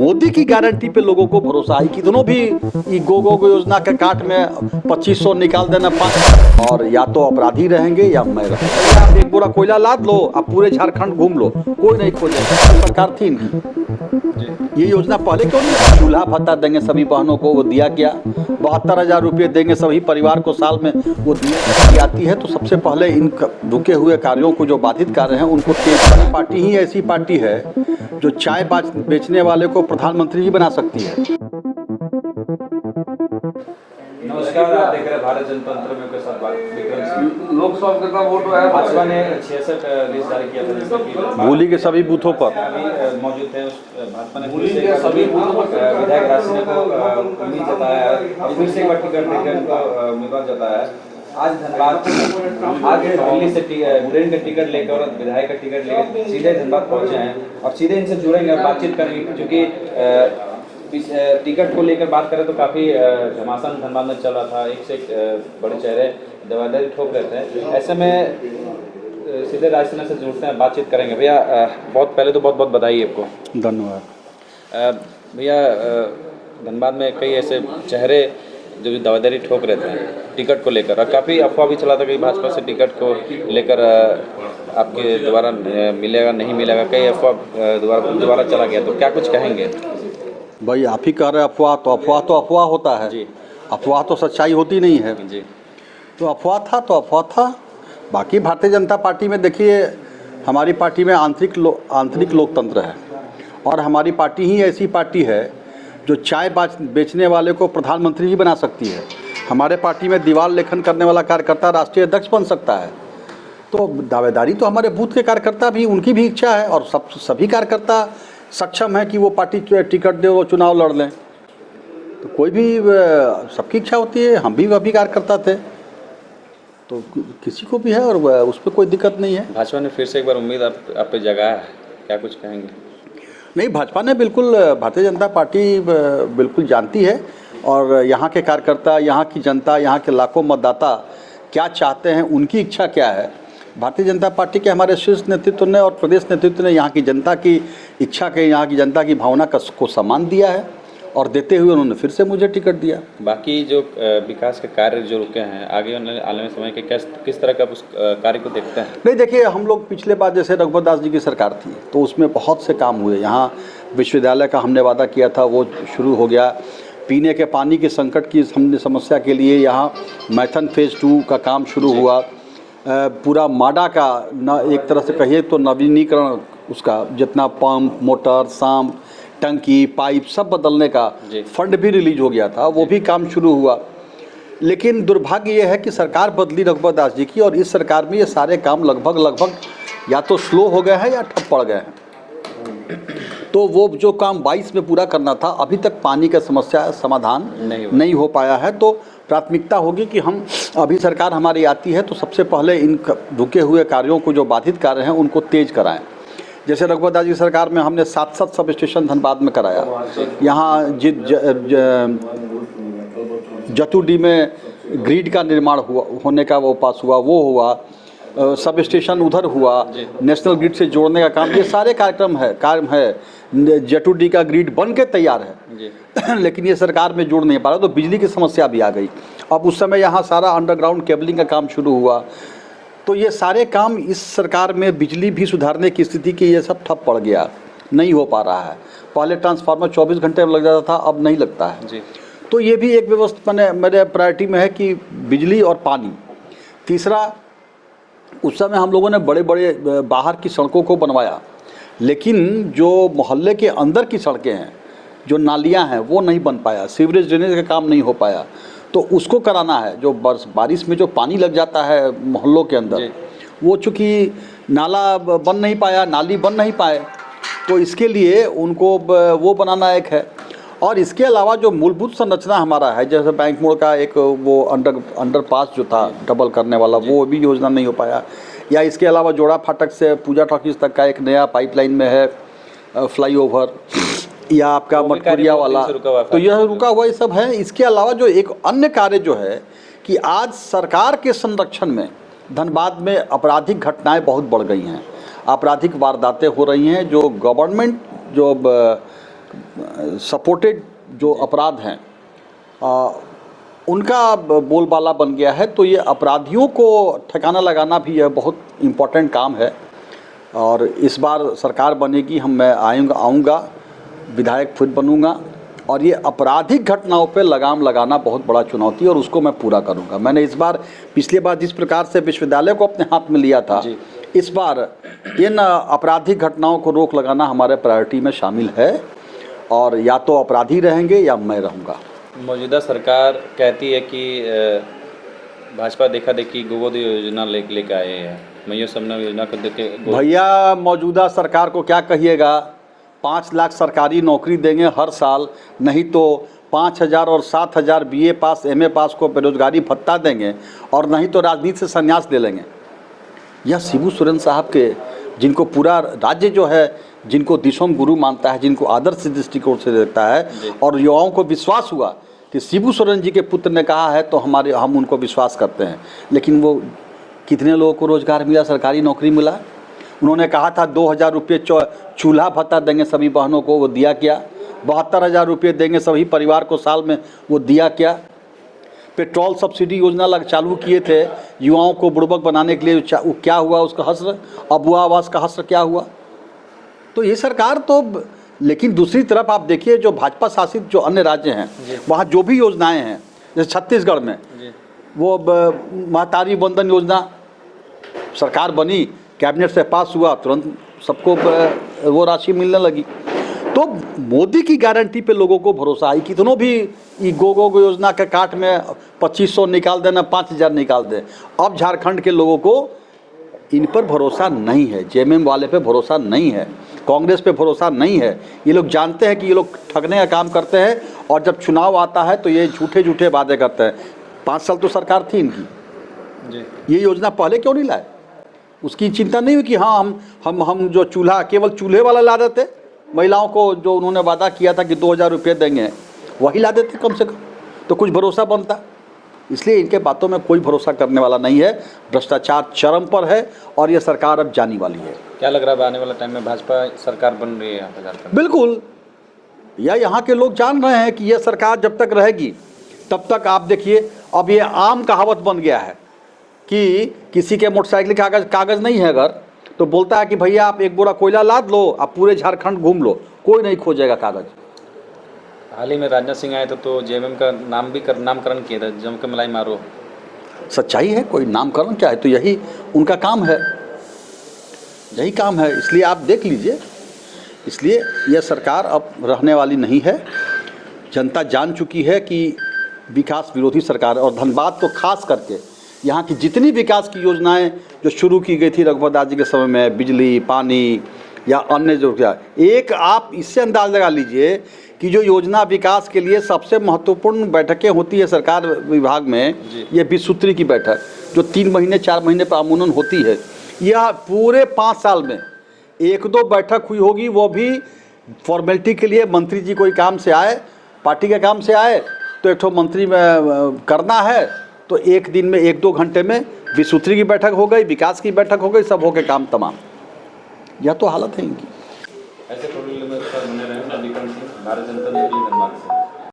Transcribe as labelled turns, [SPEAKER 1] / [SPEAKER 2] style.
[SPEAKER 1] मोदी की गारंटी पे लोगों को भरोसा है। कितनों भी गो योजना के काट में 2500 निकाल देना 5, और या तो अपराधी रहेंगे या मैं रहूँगा। आप एक बोरा कोयला लाद लो, आप पूरे झारखंड घूम लो, कोई नहीं खोजेगा। सरकार थी इनकी। ये योजना पहले क्यों नहीं? चूल्हा भत्ता देंगे सभी बहनों को, वो दिया गया। 72,000 रुपये देंगे सभी परिवार को साल में, वो दिया आती है। तो सबसे पहले इन रुके हुए कार्यों को, जो बाधित कार्य हैं, उनको तेज। पार्टी ही ऐसी पार्टी है जो चाय बेचने वाले को प्रधानमंत्री ही बना सकती है।
[SPEAKER 2] नमस्कार, आप देख रहे हैं भारत जनतंत्र में के साथ विक्रम सिंह।
[SPEAKER 3] लोकसभा कितना वोट है?
[SPEAKER 2] भाजपा ने 66 लिस्ट जारी किया था, जिसमें
[SPEAKER 1] भूली के सभी बूथों पर
[SPEAKER 2] अभी मौजूद थे। भाजपा ने
[SPEAKER 3] भूली के सभी बूथों पर
[SPEAKER 2] विधायक राशि को उम्मीद जताया है और फिर से एक बार टिकट देकर उनको उम्मीदवार जताया है। आज धनबाद, आज दिल्ली से ट्रेन का टिकट लेकर और विधायक का टिकट लेकर सीधे धनबाद पहुंचे हैं और सीधे इनसे जुड़ेंगे और बातचीत करेंगे, क्योंकि टिकट को लेकर बात करें तो काफ़ी घमासान धनबाद में चल रहा था। एक से एक बड़े चेहरे दवादारी ठोक रहे थे। ऐसे में सीधे राजसेना से जुड़ते हैं, बातचीत करेंगे। भैया बहुत पहले तो बहुत बहुत बधाई आपको।
[SPEAKER 1] धन्यवाद।
[SPEAKER 2] भैया धनबाद में कई ऐसे चेहरे जो दवादारी ठोक रहे थे टिकट को लेकर, और काफ़ी अफवाह भी चला था कि भाजपा से टिकट को लेकर आपके द्वारा मिलेगा नहीं मिलेगा, कई अफवाह दोबारा चला गया। तो क्या कुछ कहेंगे?
[SPEAKER 1] भाई आप ही कह रहे अफवाह, तो अफवाह होता है
[SPEAKER 2] जी।
[SPEAKER 1] अफवाह तो सच्चाई होती नहीं है
[SPEAKER 2] जी।
[SPEAKER 1] तो अफवाह था। बाकी भारतीय जनता पार्टी में देखिए, हमारी पार्टी में आंतरिक लोकतंत्र है, और हमारी पार्टी ही ऐसी पार्टी है जो चाय बेचने वाले को प्रधानमंत्री ही बना सकती है। हमारे पार्टी में दीवार लेखन करने वाला कार्यकर्ता राष्ट्रीय अध्यक्ष बन सकता है। तो दावेदारी तो हमारे बूथ के कार्यकर्ता भी, उनकी भी इच्छा है, और सभी कार्यकर्ता सक्षम है कि वो पार्टी टिकट दे, वो चुनाव लड़ लें। तो कोई भी, सबकी इच्छा होती है। हम भी वही कार्यकर्ता थे, तो किसी को भी है, और उस पर कोई दिक्कत नहीं है।
[SPEAKER 2] भाजपा ने फिर से एक बार उम्मीद आप पे जगाया है, क्या कुछ कहेंगे?
[SPEAKER 1] नहीं, भाजपा ने बिल्कुल, भारतीय जनता पार्टी बिल्कुल जानती है, और यहाँ के कार्यकर्ता, यहाँ की जनता, यहाँ के लाखों मतदाता क्या चाहते हैं, उनकी इच्छा क्या है। भारतीय जनता पार्टी के हमारे शीर्ष नेतृत्व ने और प्रदेश नेतृत्व ने यहाँ की जनता की इच्छा के, यहाँ की जनता की भावना को सम्मान दिया है, और देते हुए उन्होंने फिर से मुझे टिकट दिया।
[SPEAKER 2] बाकी जो विकास के कार्य जो रुके हैं, आगे आने में समय के किस तरह का उस कार्य को देखते हैं?
[SPEAKER 1] नहीं, देखिए, हम लोग पिछले बार जैसे रघुवर दास जी की सरकार थी, तो उसमें बहुत से काम हुए। यहाँ विश्वविद्यालय का हमने वादा किया था, वो शुरू हो गया। पीने के पानी के संकट की हमने समस्या के लिए यहाँ मैथन फेज़ 2 का काम शुरू हुआ। पूरा माडा का एक तरह से कहिए तो नवीनीकरण, उसका जितना पंप, मोटर, सांप, टंकी, पाइप सब बदलने का फंड भी रिलीज हो गया था, वो भी काम शुरू हुआ। लेकिन दुर्भाग्य ये है कि सरकार बदली रघुवर दास जी की, और इस सरकार में ये सारे काम लगभग या तो स्लो हो गए हैं या ठप पड़ गए हैं। तो वो जो काम 22 में पूरा करना था, अभी तक पानी का समस्या समाधान नहीं हो पाया है। तो प्राथमिकता होगी कि हम, अभी सरकार हमारी आती है तो सबसे पहले इन रुके हुए कार्यों को, जो बाधित कार्य हैं, उनको तेज कराएं। जैसे रघुवर दास जी सरकार में हमने 7 सब स्टेशन धनबाद में कराया। यहाँ जतुडी में ग्रिड का निर्माण होने का वो पास हुआ, वो हुआ। सब स्टेशन उधर हुआ, नेशनल ग्रिड से जोड़ने का काम, ये सारे कार्य है। जटुडी का ग्रिड बन के तैयार है लेकिन ये सरकार में जोड़ नहीं पा रहा, तो बिजली की समस्या भी आ गई। अब उस समय यहाँ सारा अंडरग्राउंड केबलिंग का काम शुरू हुआ। तो ये सारे काम इस सरकार में, बिजली भी सुधारने की स्थिति की, ये सब ठप पड़ गया, नहीं हो पा रहा है। पहले ट्रांसफार्मर 24 घंटे में लग जाता था, अब नहीं लगता है जी। तो ये भी एक व्यवस्था मेरे प्रायोरिटी में है कि बिजली और पानी। तीसरा, उस समय हम लोगों ने बड़े बड़े बाहर की सड़कों को बनवाया, लेकिन जो मोहल्ले के अंदर की सड़कें हैं, जो नालियां हैं, वो नहीं बन पाया। सीवरेज ड्रेनेज का काम नहीं हो पाया, तो उसको कराना है। जो बारिश में जो पानी लग जाता है मोहल्लों के अंदर, वो चूँकि नाला बन नहीं पाया, नाली बन नहीं पाए, तो इसके लिए उनको वो बनाना एक है। और इसके अलावा जो मूलभूत संरचना हमारा है, जैसे बैंक मोड़ का एक वो अंडरपास जो था डबल करने वाला, वो भी योजना नहीं हो पाया। या इसके अलावा जोड़ा फाटक से पूजा टॉकीज तक का एक नया पाइपलाइन में है फ्लाईओवर, या आपका मटकुरिया वाला, तो यह रुका हुआ ये सब है। इसके अलावा जो एक अन्य कार्य जो है कि आज सरकार के संरक्षण में धनबाद में आपराधिक घटनाएं बहुत बढ़ गई हैं, आपराधिक वारदातें हो रही हैं। जो गवर्नमेंट जो सपोर्टेड जो अपराध हैं उनका बोलबाला बन गया है। तो ये अपराधियों को ठिकाना लगाना भी यह बहुत इम्पोर्टेंट काम है। और इस बार सरकार बनेगी, मैं आऊँगा, विधायक फिर बनूँगा और ये आपराधिक घटनाओं पे लगाम लगाना बहुत बड़ा चुनौती है और उसको मैं पूरा करूँगा। मैंने इस बार, पिछली बार जिस प्रकार से विश्वविद्यालय को अपने हाथ में लिया था, इस बार इन आपराधिक घटनाओं को रोक लगाना हमारे प्रायोरिटी में शामिल है और या तो अपराधी रहेंगे या मैं रहूँगा।
[SPEAKER 4] मौजूदा सरकार कहती है कि भाजपा देखा देखी गोद योजना लेके आए हैं, मैया समना योजना को देखे।
[SPEAKER 1] भैया मौजूदा सरकार को क्या कहिएगा, 5 लाख सरकारी नौकरी देंगे हर साल, नहीं तो 5,000 और 7,000 BA पास MA पास को बेरोजगारी भत्ता देंगे और नहीं तो राजनीति से संन्यास ले लेंगे। यह शिबू सोरेन साहब के, जिनको पूरा राज्य जो है, जिनको दिशोम गुरु मानता है, जिनको आदर्श दृष्टिकोण से देखता है और युवाओं को विश्वास हुआ कि शिबू सोरेन जी के पुत्र ने कहा है तो हम उनको विश्वास करते हैं। लेकिन वो कितने लोगों को रोज़गार मिला, सरकारी नौकरी मिला? उन्होंने कहा था 2,000 रुपये चूल्हा भत्ता देंगे सभी बहनों को, वो दिया क्या? 72,000 रुपये देंगे सभी परिवार को साल में, वो दिया क्या? पेट्रोल सब्सिडी योजना चालू किए थे युवाओं को बुड़बक बनाने के लिए, वो क्या हुआ उसका हस्र? अबुआ आवास का हस्र क्या हुआ? तो ये सरकार तो, लेकिन दूसरी तरफ आप देखिए जो भाजपा शासित जो अन्य राज्य हैं वहाँ जो भी योजनाएं हैं, जैसे छत्तीसगढ़ में वो महतारी बंधन योजना सरकार बनी, कैबिनेट से पास हुआ, तुरंत सबको वो राशि मिलने लगी। तो मोदी की गारंटी पे लोगों को भरोसा आई, कितनों भी गो योजना के काट में 2500 निकाल देना, 5,000 निकाल दे। अब झारखंड के लोगों को इन पर भरोसा नहीं है, JMM वाले पे भरोसा नहीं है, कांग्रेस पे भरोसा नहीं है। ये लोग जानते हैं कि ये लोग ठगने का काम करते हैं और जब चुनाव आता है तो ये झूठे वादे करते हैं। 5 साल तो सरकार थी इनकी जी, ये योजना पहले क्यों नहीं लाए? उसकी चिंता नहीं हुई कि हाँ हम जो चूल्हा, केवल चूल्हे वाला ला देते, महिलाओं को जो उन्होंने वादा किया था कि 2,000 रुपये देंगे वही ला देते कम से कम, तो कुछ भरोसा बनता। इसलिए इनके बातों में कोई भरोसा करने वाला नहीं है। भ्रष्टाचार चरम पर है और ये सरकार अब जाने वाली है।
[SPEAKER 4] क्या लग रहा है आने वाला टाइम में भाजपा सरकार बन रही है यहाँ पे झारखंड?
[SPEAKER 1] बिल्कुल, या यहाँ के लोग जान रहे हैं कि ये सरकार जब तक रहेगी तब तक, आप देखिए अब ये आम कहावत बन गया है कि किसी के मोटरसाइकिल कागज़ नहीं है अगर, तो बोलता है कि भैया आप 1 बोरा कोयला लाद लो, आप पूरे झारखंड घूम लो, कोई नहीं खोजेगा कागज़।
[SPEAKER 4] हाल ही में राजनाथ सिंह आए थे तो JMM का नामकरण किया था, जम के मलाई मारो।
[SPEAKER 1] सच्चाई है, कोई नामकरण क्या है, तो यही उनका काम है, यही काम है। इसलिए आप देख लीजिए, इसलिए यह सरकार अब रहने वाली नहीं है। जनता जान चुकी है कि विकास विरोधी सरकार, और धनबाद तो खास करके यहाँ की जितनी विकास की योजनाएं जो शुरू की गई थी रघुवर दास जी के समय में, बिजली, पानी या अन्य जो क्या, एक आप इससे अंदाज़ लगा लीजिए कि जो योजना विकास के लिए सबसे महत्वपूर्ण बैठकें होती है सरकार विभाग में, ये 20 सूत्री की बैठक जो 3 महीने 4 महीने पर अमूमन होती है, यह पूरे 5 साल में 1-2 बैठक हुई होगी, वो भी फॉर्मेलिटी के लिए। मंत्री जी कोई काम से आए, पार्टी के काम से आए, तो एक ठो मंत्री में करना है तो एक दिन में 1-2 घंटे में 20 सूत्री की बैठक हो गई, विकास की बैठक हो गई, सब हो के काम तमाम। यह तो हालत है इनकी।
[SPEAKER 4] ऐसे बने रहे भारत जनता पार्टी धनबाद से।